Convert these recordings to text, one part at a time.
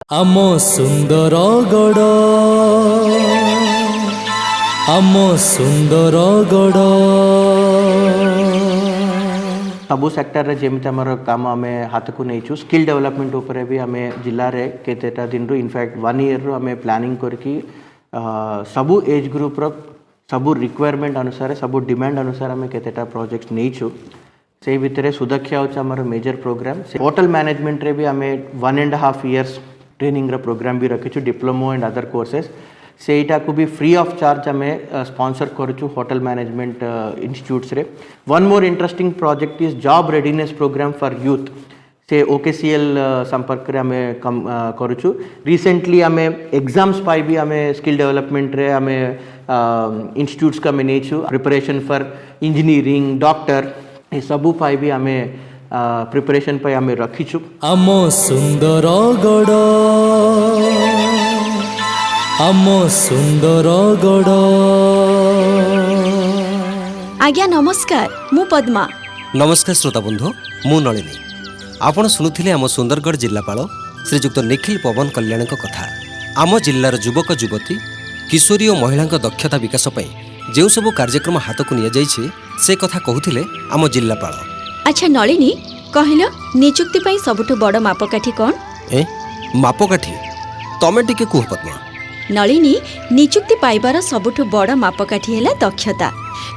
ଆମ ସୁନ୍ଦରଗଡ଼ ଆମ ସୁନ୍ଦରଗଡ଼ सबु सेक्टर रे जेमिति हमर काम आमे हाथ को नहीं छु स्किल डेवलपमेंट ऊपर भी आमे जिल्ला रे केतेटा दिन रु इनफैक्ट 1 ईयर रु आमे प्लानिंग करकी सबु एज ग्रुप रो सबु रिक्वायरमेंट अनुसार सबु डिमांड अनुसार आमे केतेटा प्रोजेक्ट्स नहीं छु से भितरे सुदक्षा होछ हमर मेजर प्रोग्राम होटल मैनेजमेंट रे भी आमे 1.5 इयर्स ट्रेनिंग रो प्रोग्राम भी रखी छु डिप्लोमा एंड अदर कोर्सेस सेटा को भी फ्री ऑफ चार्ज हमें स्पॉन्सर करूँ होटल मैनेजमेंट इंस्टीट्यूट्स रे one more interesting project is job readiness programme for youth से OKCL संपर्क रे हमें कम करूँ रिसेंटली हमें एग्जाम्स पाई भी हमें स्किल डेवलपमेंट रे हमें इंस्टीट्यूट्स का मैंने प्रिपरेशन फॉर इंजीनियरिंग डॉक्टर ये सबू पाई भी हमें प्रिपरेशन पाई हमें रखी छु आमो सुंदरगड़ आमो सुंदरगड़। आज्ञा नमस्कार मु पद्मा। नमस्कार श्रोता बंधु मु नलिनी आपण शुणुथिले आम सुंदरगढ़ जिल्लापाल श्रीजुक्त निखिल पवन कल्याण कथा आम जिल्लार युवक युवती किशोरी और महिला दक्षता विकास जो सबू कार्यक्रम हाथ को नि से कथा कहूथिले आम जिल्लापाल। अच्छा नलिनी कहल नियुक्ति पई सबुठु बड़ मापकाठी कौन? मापकाठी तमे टिके कुह पद्मा। नलिनी नियुक्ति पाइबार सबुठु बड़ मापकाठी है दक्षता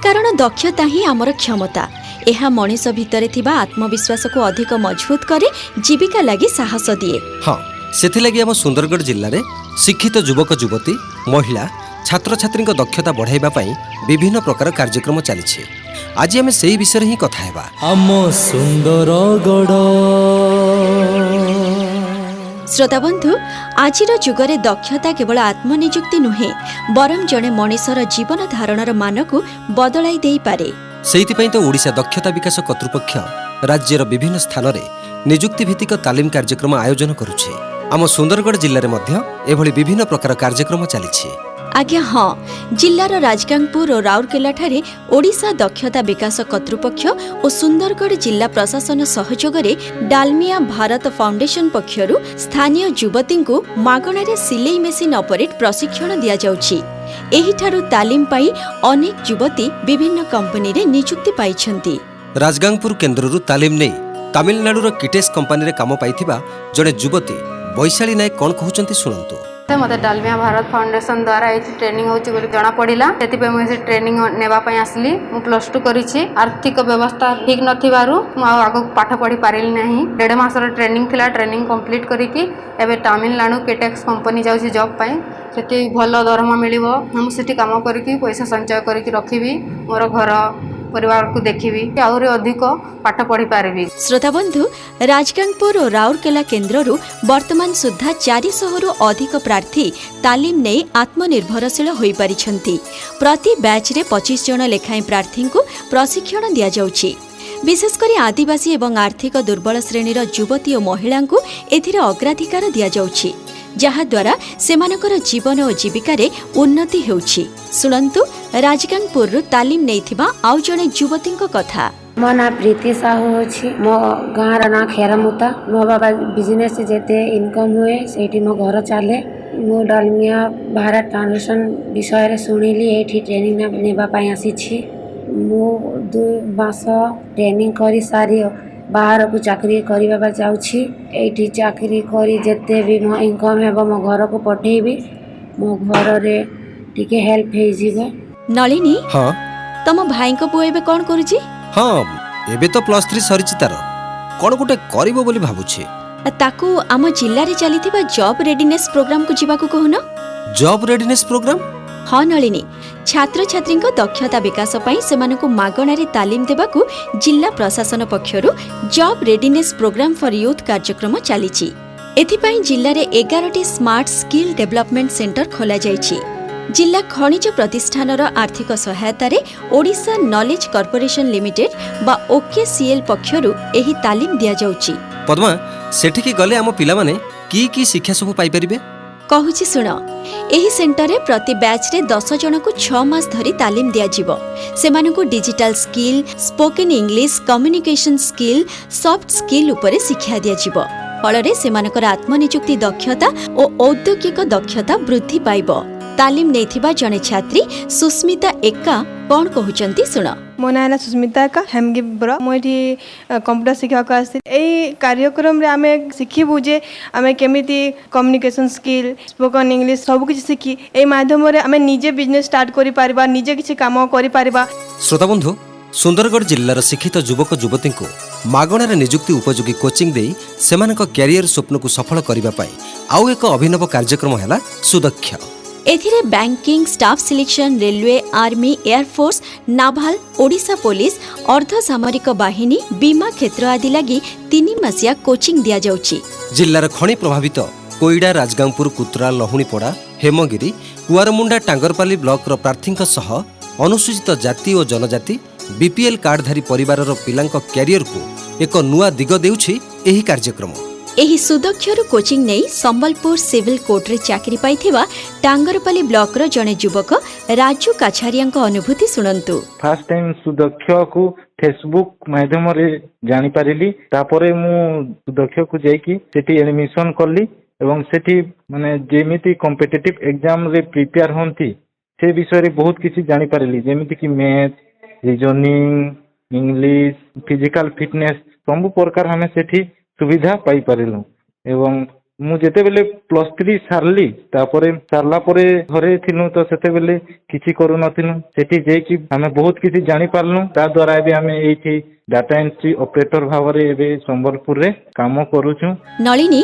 कारण दक्षता ही आमर क्षमता यह मनीष भितर थिबा आत्मविश्वास को अधिक मजबूत करे जीविका लगी साहस दिए। हाँ सेथिलागि आम सुंदरगढ़ जिल्ला रे शिक्षित युवक युवती महिला छात्र छात्री दक्षता बढ़ाइबा पई विभिन्न प्रकार कार्यक्रम चली आज आम से विषय ही कथा हेबा। आमो सुंदरगड़ श्रोता बंधु आजिर जुगरे दक्षता केवल आत्मनियुक्ति नुहे बरम जड़े मनीषर जीवन धारणर मान को बदलाई देई पारे। सेइथिपई तो ओडिशा दक्षता विकास कर्तृपक्ष राज्यर विभिन्न स्थान रे नियुक्ति भित्तिक तालीम कार्यक्रम आयोजन करुछे। आम सुंदरगढ़ जिल्ला रे मध्य एभली विभिन्न प्रकार कार्यक्रम चली। आज्ञा हाँ जिल्लार राजगांगपुर और राउरकेला ठारे ओडिशा दक्षता विकास कर्तृपक्ष और सुंदरगढ़ जिला प्रशासन सहयोग रे डालमिया भारत फाउंडेशन पक्षरु स्थानीय युवती को मागणारे सिलाई मेसिन ऑपरेट प्रशिक्षण दिया जाउछि। एही ठारु तालीम पाई अनेक युवती विभिन्न कंपनी रे नियुक्ति पाइछन्ति। राजगांगपुर केन्द्ररु तालीम नै तमिलनाडुर किटेस कंपनी रे काम पाइथिबा जणे युवती वैशाली नायक कोन कहउचन्ति सुनंतु। मत डालमिया भारत फाउंडेशन द्वारा ये ट्रेनिंग होची बोली जना पड़िला सेति मुझे ट्रेनिंग नेबा पई आसली मु +2 करिछि आर्थिक व्यवस्था ठीक नथिबारु मु आगो पाठ पढ़ी पारिली नाही 1.5 मासर ट्रेनिंग थिला ट्रेनिंग कंप्लीट करिकि एबे तमिलनाडु केटेक्स कंपनी जाउछि जॉब पई सेति भलो दरमा मिलिबो हम सेति काम करिकि पैसा संचय करिकि रखिबी मोर घर परिवार को देखिबी आउरे अधिक पाठ पढ़ी पारिबी। श्रोता बंधु राजगांगपुर और राउरकेला केन्द्ररु वर्तमान सुद्धा 400 रु अधिक प्रार्थी तालीम नहीं आत्मनिर्भरशील होई परिछन्ति। प्रति बैच रे 25 जन लेखाएं प्रार्थी को प्रशिक्षण दिया जाउछि। विशेषकर आदिवासी एवं आर्थिक दुर्बल श्रेणीर युवती और महिला को एथिरे अग्राधिकार दिया जाउछि जहा द्वारा सेमानकर जीवन और जीविका रे उन्नति हेउछि। सुनंतु राजगांगपुर रु तालीम नेइथिबा आउ जणे युवती कथा। मो ना प्रीति साहू अछि मो गाँर ना खेरमुता मो बाबा बिजनेस जेते इनकम हुए सेठी मो घर चले मो डालमिया भारत फाउंडेशन विषय रे सुनिली एठी ट्रेनिंग नेबा पई आसी छी मो 2 मास ट्रेनिंग करी सारी बाहर को चाकरी करबा जाउछि एठी चाकरी करी जेते भी मो इनकम हेबो मो घर को पठेबी मो घर रे टिके हेल्प हे जीवो। नलिनी हाँ तम भाई को पुएबे कोन करूची? हाँ एबे तो +3 सरिछि तार कोन गुटे करिवो बोली भाबुछि ताकू आम जिल्ला रे चलीथिबा जॉब रेडीनेस प्रोग्राम को जीवा को कहून। Job readiness programme? हाँ नलिनी छात्र छात्री दक्षता विकास पई सेमानकु मागणारे तालीम देबाकू जिला प्रशासन पक्षरु job readiness programme for youth कार्यक्रम चलीछि। एथिपई जिल्ला रे 11टी स्मार्ट स्किल डेवलपमेंट सेंटर खोला जायछि। जिला खनिज प्रतिष्ठानर आर्थिक सहायता रे ओडिशा नॉलेज कॉर्पोरेशन लिमिटेड बा OKCL पक्षरु एही तालीम दिया जाउछि। पद्मा सेठिकी गले आम पिला माने की शिक्षा सब पाई परिबे कहूछि सुन एही सेंटर रे प्रति बैच रे 10 जन को 6 मास धरी तालीम दिया जिवो। सेमानकु digital skill spoken English communication skill soft skill उपरे शिक्षा दिया जिवो। फलरे सेमानकर आत्मनियुक्ति दक्षता और औद्योगिक दक्षता वृद्धि पाइब। तालीम नेथिबा जने छात्री सुस्मिता एक्का कौन कहउचंती सुन। मो ना है सुस्मिता का हेमगिब्र मुझे कंप्यूटर शिक्षक आसी कार्यक्रम रे आमे शिखिबु जे आमे केमिति कम्युनिकेशन स्किल स्पोकन इंग्लिश सब किछि शिखी ए माध्यम रे आमे निजे बिजनेस स्टार्ट करि पारिबा निजे किछि काम करि पारिबा। श्रोता बंधु, सुंदरगढ़ जिल्लार शिक्षित युवक युवती को मागणार निजुक्ति उपयोगी कोचिंग दे सेमानक कैरियर स्वप्न को सफल करने पाई आउ एक अभिनव कार्यक्रम है सुदक्ष। एथिरे banking, staff selection, railway, army, air force, naval, Odisha police, अर्धसामरिक बाहिनी, बीमा क्षेत्र आदि लगी 3 मासिया कोचिंग दिया जाउची। जिल्लार खଣି प्रभावित कोईडा, राजगांगपुर, कुत्रा, लहुणीपड़ा, हेमगिरी, कुआरमुंडा, टांगरपाली ब्लॉक प्रार्थी सह अनुसूचित जाति और जनजाति बीपीएल कार्डधारी परिवार पिलांक कैरियर को एक नुआ दिग देउछि एही कार्यक्रम। एही सुदक्षरु कोचिंग नै संबलपुर सिविल कोर्ट रे चाकरी पाइथिबा टांगरपाली ब्लॉक रो जने युवक राजू काछारियांक अनुभूति सुनंतु। फर्स्ट टाइम सुदक्ष को फेसबुक माध्यम रे जानि पारिली, तापरे मु सुदक्ष को जाईकी सेठी एडमिशन करली एवं सेठी माने जेमिति कॉम्पिटिटिव एग्जाम रे प्रिपेयर होंती से विषय रे बहुत किछि जानि पारिली, जेमिति कि math, reasoning, English, physical fitness सब प्रकार हमें सेठी सुविधा पाई पारिलु। एवं मु जेते बेले +3 सारली तापरे सारला परे घरे थिनु तो सेते बेले किछि करू नथिनु, सेठी जे कि हमें बहुत किछि जानि पारलु। ता द्वारा एबे हमें एठी डाटा एंट्री ऑपरेटर भावरे एबे संबलपुर रे काम करूछु। नलिनी,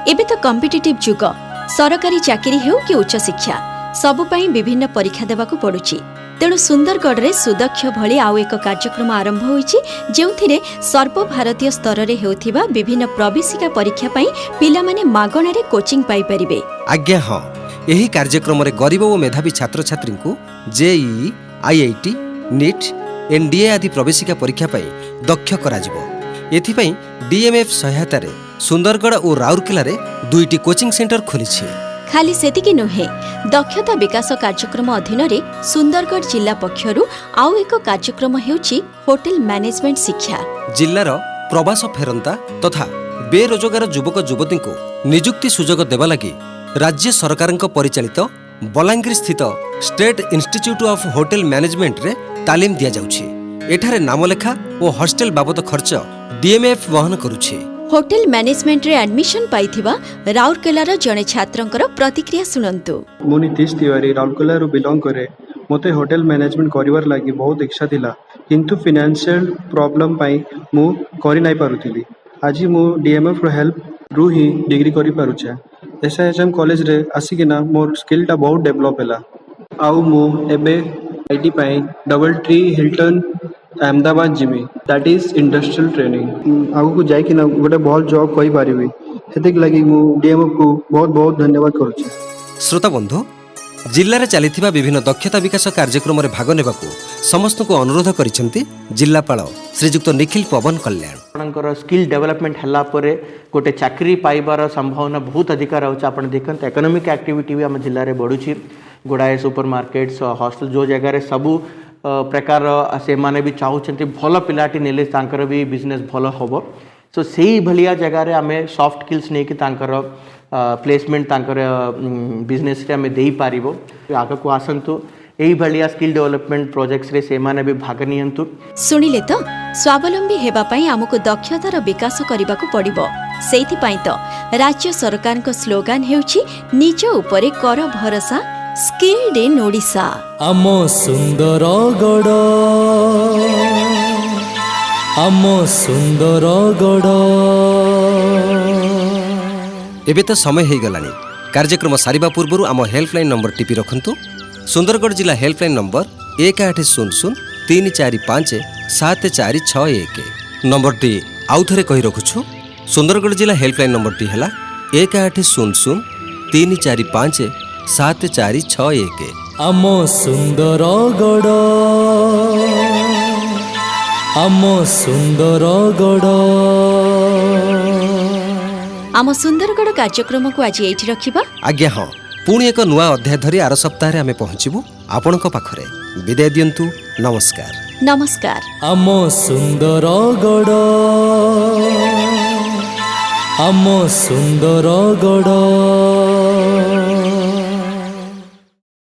एबे तो कॉम्पिटिटिव जुग, सरकारी चाकरी हेउ कि उच्च शिक्षा सबु पई विभिन्न परीक्षा देबाकू पडुची। तेणु सुंदरगढ़ रे सुदक्ष भली आउ एक कार्यक्रम आरंभ होईची जेउथिरे सर्वभारतीय स्तर रे हेउथिबा विभिन्न प्रवेशिका परीक्षा पई पिला माने मागणा रे कोचिंग पाई परिबे। आज्ञा हां, एही कार्यक्रम रे गरीब और मेधावी छात्र छात्री को जेईई, आईआईटी, नीट, एनडीए आदि प्रवेशिका परीक्षा पई दक्ष करा जिवो। एथि पई डीएमएफ सहायता रे सुंदरगढ़ और राउरकेला रे 2टी कोचिंग सेंटर खोलिछि। खाली सेतिकी नुहे, दक्षता विकास कार्यक्रम अधीन रे सुंदरगढ़ जिला पक्षरु आउ एक कार्यक्रम हेउची होटल मैनेजमेंट शिक्षा। जिल्लार प्रवास फेरंता तथा बेरोजगार युवक युवती को निजुक्ति सुजोग देवा लगी राज्य सरकार परिचालित बलांगीर स्थित state institute of hotel management रे तालीम दिया जाउछि। एठारे नामलेखा और हॉस्टेल बाबद खर्च डीएमएफ वहन करुछि। होटल मैनेजमेंट रे एडमिशन पाइथिबा राउरकेलार जने छात्रंकर प्रतिक्रिया सुनंतु। मु नीतीश तिवारी राउरकेला रो बिलोंग करे। मते होटल मैनेजमेंट करिवार लागि बहुत इच्छा थिला, किंतु फाइनेंशियल प्रॉब्लम पाई मु करि नै पारुथिली। आज मु डीएमएफ रो हेल्प रु ही डिग्री करि पारुछे। एसआईएचएम कॉलेज रे आसीकिना मोर स्किल टा बहुत डेवलप हैला। आउ मु एबे IT pi double tree Hilton Ahmedabad Jimmy, that is industrial training. आगु को जाई कि ना गोटे बहुत जॉब कहि पारिबी, सेतिक लागि मु डीएमएफ को बहुत बहुत धन्यवाद करूछी। श्रोता बंधु, जिल्लारे चलिथिबा विभिन्न दक्षता विकास कार्यक्रम रे भाग नेबाकू समस्त को अनुरोध करिसेंती जिल्लापाल श्रीजुक्त निखिल पवन कल्याण। आपनकर स्किल डेवलपमेंट हल्ला परे गोटे चाकरी पाइबार संभावना बहुत अधिक रहउछ। आपण देखंत इकोनॉमिक एक्टिविटी भी हम जिल्ला रे बढ़ुची। गुड़ाए सुपर मार्केट्स, हॉस्टल जो जगह रे सबु प्रकार से माने भी चाहूँ भल पिलाटी नेले तांकर भी बिजनेस भल हम। सो से भलिया जगह रे आमे सॉफ्ट स्किल्स नहीं कि तांकर प्लेसमेंट तांकर बिजनेस रे आमे देई पारिबो। आगे को आसंतु एही भलिया स्किल डेवलपमेंट प्रोजेक्ट्स रे से माने भी भाग नियंतु। सुनिले तो स्वावलंबी हेबा पई हमको दक्षतार विकास करबाकू पड़िबो। सेथि पई तो राज्य सरकार को स्लोगान हेउची निज उपरे कर भरोसा, स्किल्ड इन ओडिशा। आमो सुंदरगढ़, आमो सुंदरगढ़। एबे तो समय हो गलानी। कार्यक्रम सारिबा पूर्व आम हेल्पलाइन नंबर टीपी रखंतु। सुंदरगढ़ जिला हेल्पलाइन नंबर 1800 345 7461। नंबर टी आउ थरे कहि रखुछु। सुंदरगढ़ जिला हेल्पलाइन नंबर टी हला 1800 345 7461। आमो सुंदरगढ़, आमो सुंदरगढ़। आम सुंदरगढ़ कार्यक्रम को आज एठी रखिबा। आज्ञा हाँ, पुणी एक नुआ अध्याय धरी आर सप्ताह रे आमे पहुँचबू आपणक पाखरे। विदाय दियंतु। नमस्कार। नमस्कार। आमो सुंदरगढ़, ଆମ ସୁନ୍ଦରଗଡ଼